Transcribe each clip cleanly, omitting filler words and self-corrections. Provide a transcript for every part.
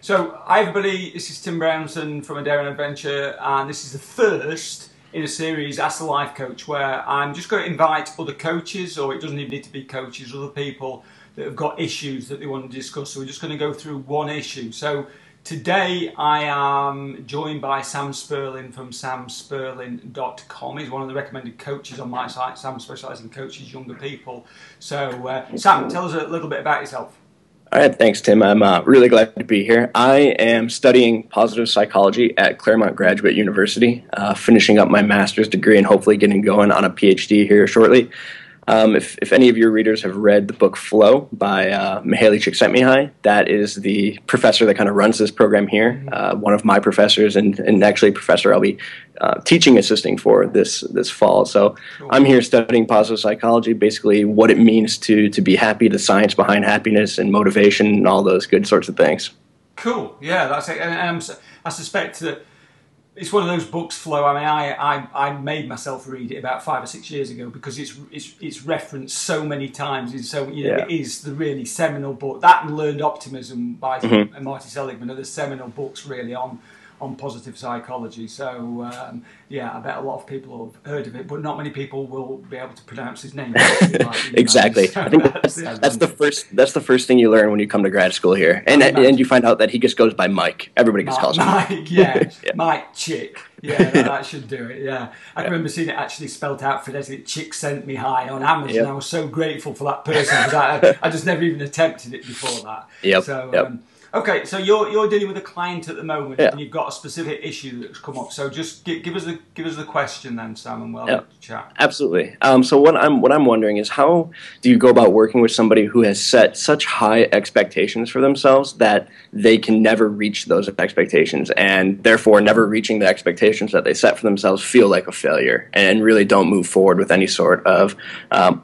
So, hi everybody, this is Tim Brownson from A Daring Adventure, and this is the first in a series, Ask the Life Coach, where I'm just going to invite other coaches, or it doesn't even need to be coaches, other people that have got issues that they want to discuss. So we're just going to go through one issue. So today I am joined by Sam Sperling from samsperling.com. He's one of the recommended coaches on my site. Sam specialises in coaches younger people. So Sam, tell us a little bit about yourself. All right, thanks, Tim. I'm really glad to be here. I am studying positive psychology at Claremont Graduate University, finishing up my master's degree and hopefully getting going on a PhD here shortly. If any of your readers have read the book Flow by Mihaly Csikszentmihalyi, that is the professor that kind of runs this program here, one of my professors, and actually a professor I'll be teaching assisting for this fall. So cool. I'm here studying positive psychology, basically what it means to be happy, the science behind happiness and motivation and all those good sorts of things. Cool, yeah, that's it. And I suspect that it's one of those books, Flow. I mean, I made myself read it about 5 or 6 years ago because it's referenced so many times. It's so It is the really seminal book. That and Learned Optimism by Marty Seligman are the seminal books really on positive psychology. So yeah, I bet a lot of people have heard of it, but not many people will be able to pronounce his name. Exactly. So I think that's the first thing you learn when you come to grad school here, and you find out that he just goes by Mike. Everybody just calls him Mike. Yeah, yeah. Mike Chick. Yeah, that should do it. Yeah, I can remember seeing it actually spelled out phonetically. Chick sent me high on Amazon. Yep. I was so grateful for that person because I just never even attempted it before that. Yep. So. Okay, so you're dealing with a client at the moment, and you've got a specific issue that's come up. So just give us the question then, Sam, and we'll have a chat. Absolutely. So what I'm wondering is, how do you go about working with somebody who has set such high expectations for themselves that they can never reach those expectations, and therefore never reaching the expectations that they set for themselves feel like a failure and really don't move forward with any sort of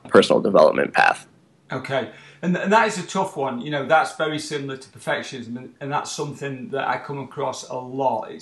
personal development path? Okay. And that is a tough one. You know, that's very similar to perfectionism, and that's something that I come across a lot. It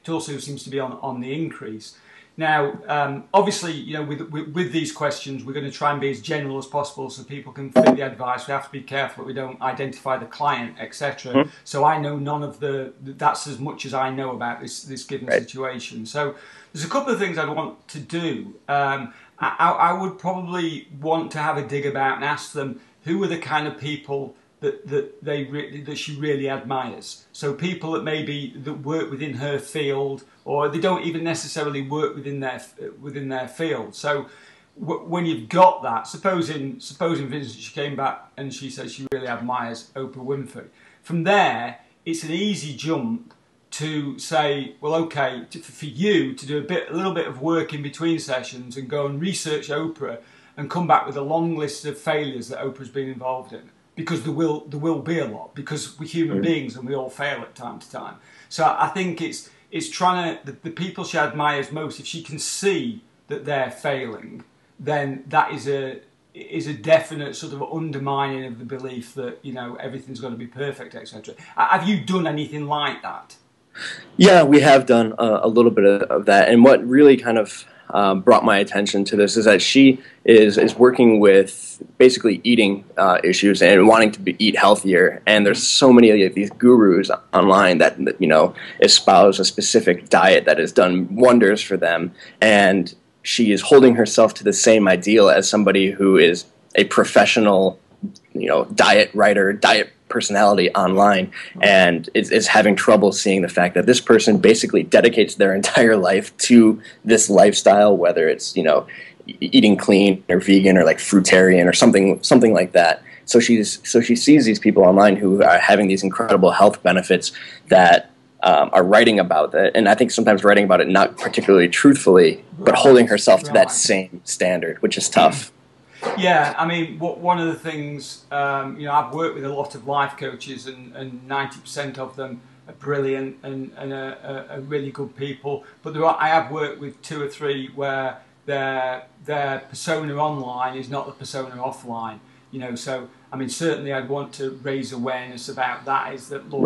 also seems to be on the increase. Now, obviously, you know, with these questions, we're going to try and be as general as possible so people can fit the advice. We have to be careful that we don't identify the client, etc. So I know none of that's as much as I know about this given situation. So there's a couple of things I'd want to do. I would probably want to have a dig about and ask them, who are the kind of people that she really admires? So people that work within her field, or they don't even necessarily work within their field. So when you've got that, supposing for instance she came back and she says she really admires Oprah Winfrey. From there, it's an easy jump to say, well, okay, for you to do a little bit of work in between sessions and go and research Oprah and come back with a long list of failures that Oprah's been involved in, because there will be a lot, because we're human beings and we all fail at time to time. So I think it's trying to, the people she admires most, if she can see that they're failing, then that is a definite sort of undermining of the belief that, you know, everything's going to be perfect, etc. Have you done anything like that? Yeah, we have done a little bit of that, and what really kind of brought my attention to this is that she is working with basically eating issues and wanting to eat healthier, and there's so many of these gurus online that you know espouse a specific diet that has done wonders for them, and she is holding herself to the same ideal as somebody who is a professional, you know, diet writer, diet personality online, and is having trouble seeing the fact that this person basically dedicates their entire life to this lifestyle, whether it's, you know, eating clean or vegan or like fruitarian or something like that. So she sees these people online who are having these incredible health benefits that are writing about that, and I think sometimes writing about it not particularly truthfully, but holding herself to that same standard, which is tough. Yeah, I mean, one of the things, you know, I've worked with a lot of life coaches, and 90% of them are brilliant and are really good people. But I have worked with 2 or 3 where their persona online is not the persona offline. You know, so I mean, certainly I'd want to raise awareness about that. Is that, look,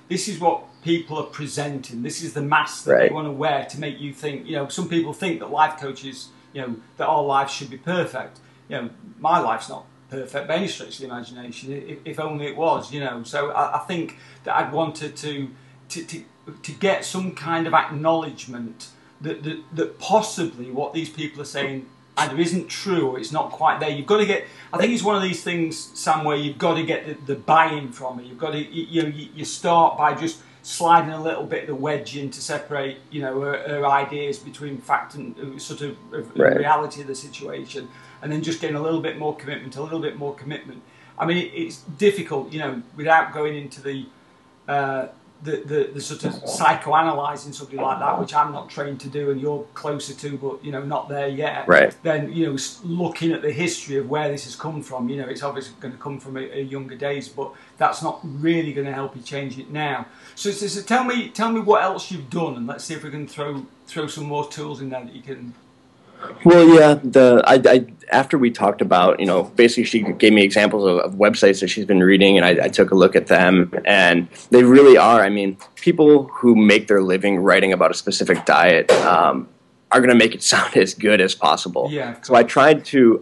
this is what people are presenting. This is the mask that they want to wear to make you think. You know, some people think that life coaches, you know, that our lives should be perfect. You know, my life's not perfect by any stretch of the imagination, if only it was, you know. So I think that I'd wanted to get some kind of acknowledgement that possibly what these people are saying either isn't true or it's not quite there. You've got to get, I think it's one of these things, Sam, where you've got to get the buy-in from it. You've got to, you start by just sliding a little bit of the wedge in to separate, you know, her ideas between fact and sort of Right. reality of the situation, and then just getting a little bit more commitment, I mean, it's difficult, you know, without going into the sort of psychoanalyzing something like that, which I'm not trained to do, and you're closer to, but you know, not there yet. Right. Then, you know, looking at the history of where this has come from, you know, it's obviously going to come from a younger days, but that's not really going to help you change it now. So tell me what else you've done, and let's see if we can throw some more tools in there that you can. Well, yeah. After we talked about, you know, basically she gave me examples of websites that she's been reading, and I took a look at them, and they really are. I mean, people who make their living writing about a specific diet are going to make it sound as good as possible. Yeah. So I tried to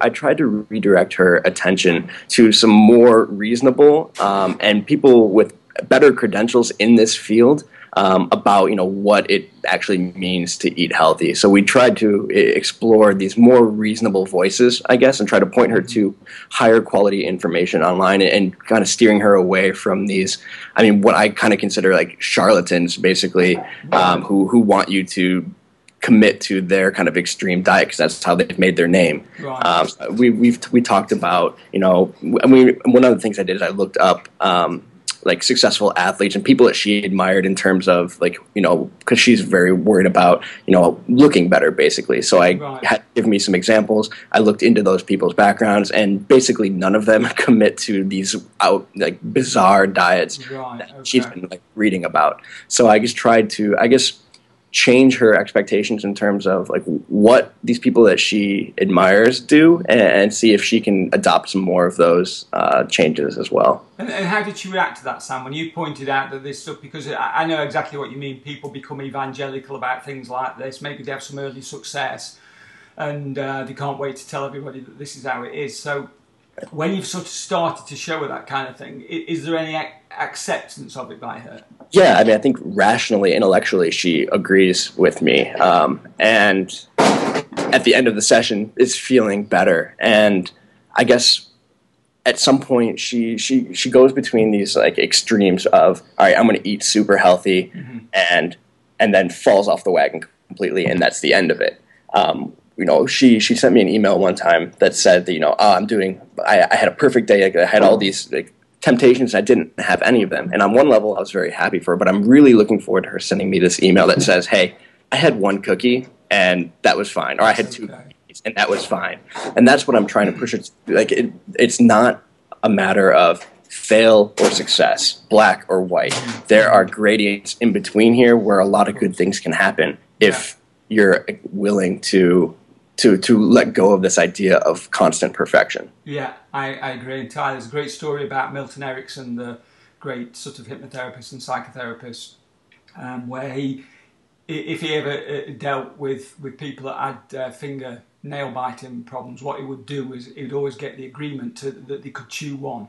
redirect her attention to some more reasonable and people with better credentials in this field. About, you know, what it actually means to eat healthy. So we tried to explore these more reasonable voices, I guess, and try to point her to higher quality information online, and kind of steering her away from these, I mean, what I kind of consider like charlatans, basically, who want you to commit to their kind of extreme diet because that's how they've made their name. Right. We talked about, you know, I mean, one of the things I did is I looked up like successful athletes and people that she admired in terms of, like, you know, because she's very worried about, you know, looking better, basically. So I had to give me some examples. I looked into those people's backgrounds, and basically none of them commit to these like bizarre diets that she's been like reading about. So I just tried to, change her expectations in terms of like what these people that she admires do, and see if she can adopt some more of those changes as well. And how did she react to that, Sam, when you pointed out that this stuff, because I know exactly what you mean, people become evangelical about things like this, maybe they have some early success and they can't wait to tell everybody that this is how it is. So when you've sort of started to show her that kind of thing, is there any acceptance of it by her? Yeah, I mean, I think rationally, intellectually, she agrees with me. And at the end of the session, is feeling better. And I guess at some point, she goes between these like extremes of, all right, I'm going to eat super healthy, and then falls off the wagon completely, and that's the end of it. You know, she sent me an email one time that said that, you know, I had a perfect day. I had all these like temptations. I didn't have any of them. And on one level, I was very happy for her, but I'm really looking forward to her sending me this email that says, hey, I had one cookie and that was fine. Or I had two cookies and that was fine. And that's what I'm trying to push her to. Like, it's not a matter of fail or success, black or white. There are gradients in between here where a lot of good things can happen if you're willing to let go of this idea of constant perfection. Yeah, I agree entirely. There's a great story about Milton Erickson, the great sort of hypnotherapist and psychotherapist, where if he ever dealt with people that had finger nail biting problems, what he would do is he would always get the agreement that they could chew one,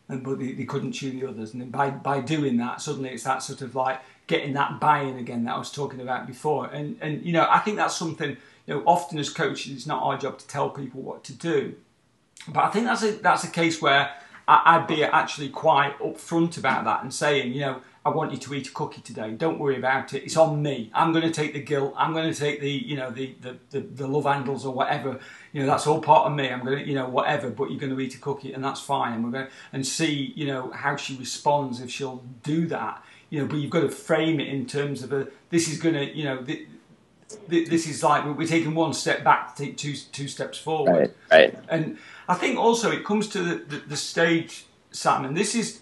but they couldn't chew the others. And then by doing that, suddenly it's that sort of like getting that buy-in again that I was talking about before. And you know, I think that's something, you know, often as coaches, it's not our job to tell people what to do. But I think that's a case where I'd be actually quite upfront about that and saying, you know, I want you to eat a cookie today. Don't worry about it. It's on me. I'm going to take the guilt. I'm going to take the, you know, the love handles or whatever. You know, that's all part of me. I'm going to, you know, whatever. But you're going to eat a cookie, and that's fine. And we're going to see, you know, how she responds if she'll do that. You know, but you've got to frame it in terms of this is going to, you know, this is like we're taking one step back to take two steps forward. Right. And I think also it comes to the stage, Sam, and this is,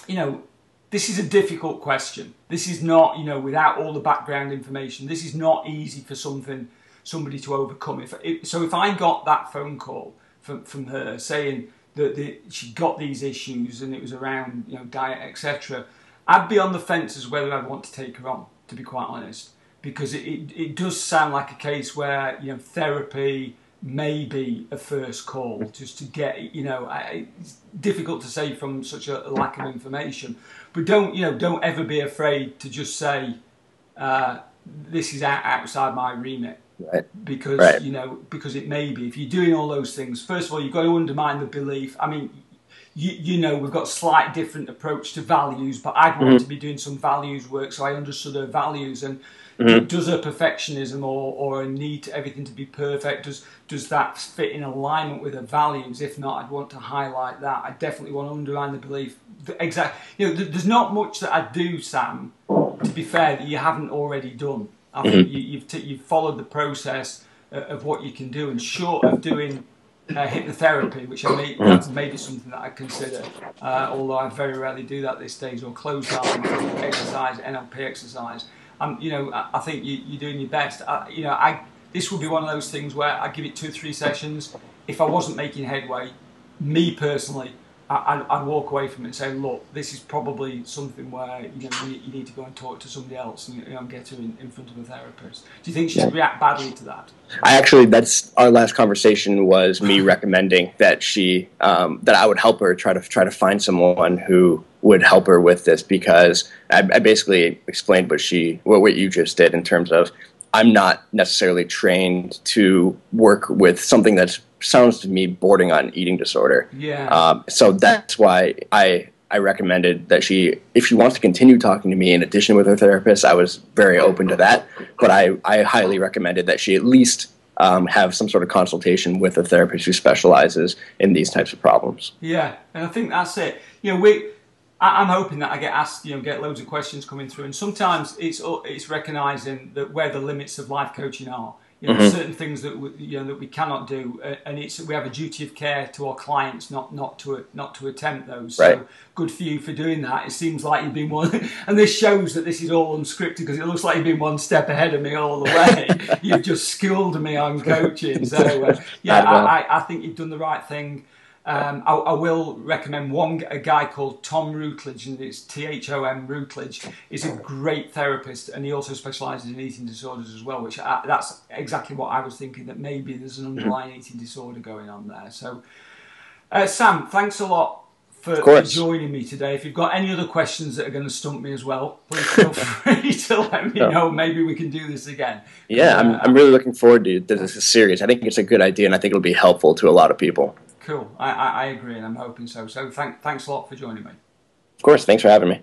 you know, this is a difficult question. This is not, you know, without all the background information, this is not easy for somebody to overcome. If I got that phone call from her saying that she got these issues and it was around, you know, diet, etc., I'd be on the fence as whether I'd want to take her on, to be quite honest, because it does sound like a case where, you know, therapy, maybe a first call just to get, it's difficult to say from such a lack of information, but don't ever be afraid to just say, this is outside my remit. Right. Because, Right. Because it may be, if you're doing all those things, first of all, you've got to undermine the belief. I mean, we've got a slight different approach to values, but I'd want to be doing some values work, so I understood her values. And does her perfectionism or a need to everything to be perfect, does that fit in alignment with her values? If not, I'd want to highlight that. I definitely want to underline the belief. There's not much that I do, Sam, to be fair, that you haven't already done. I think you've followed the process of what you can do, and short of doing hypnotherapy, which that's maybe something that I consider, although I very rarely do that these days, or closed arm exercise, NLP exercise. I think you're doing your best. This would be one of those things where I give it 2 or 3 sessions. If I wasn't making headway, me personally, I'd walk away from it and say, look, this is probably something where you need to go and talk to somebody else and get her in front of a therapist. Do you think she'd react badly to that? That's our last conversation was me recommending that that I would help her try to find someone who would help her with this, because I basically explained what you just did in terms of, I'm not necessarily trained to work with something that sounds to me bordering on eating disorder. Yeah. So that's why I recommended that if she wants to continue talking to me in addition with her therapist, I was very open to that. But I highly recommended that she at least have some sort of consultation with a therapist who specializes in these types of problems. Yeah, and I think that's it. I'm hoping that I get asked, get loads of questions coming through, and sometimes it's recognising that where the limits of life coaching are. Certain things that we cannot do, and we have a duty of care to our clients not to attempt those. Right. So good for you for doing that. It seems like you've been one, and this shows that this is all unscripted, because it looks like you've been one step ahead of me all the way. You've just schooled me on coaching. So I think you've done the right thing. I will recommend a guy called Tom Routledge, and it's Thom Routledge. He's a great therapist, and he also specialises in eating disorders as well, which that's exactly what I was thinking, that maybe there's an underlying eating disorder going on there. So, Sam, thanks a lot for joining me today. If you've got any other questions that are going to stump me as well, please feel free to let me know. Maybe we can do this again. Yeah, I'm really looking forward to this series. I think it's a good idea, and I think it'll be helpful to a lot of people. Cool. I agree, and I'm hoping so. So thanks a lot for joining me. Of course. Thanks for having me.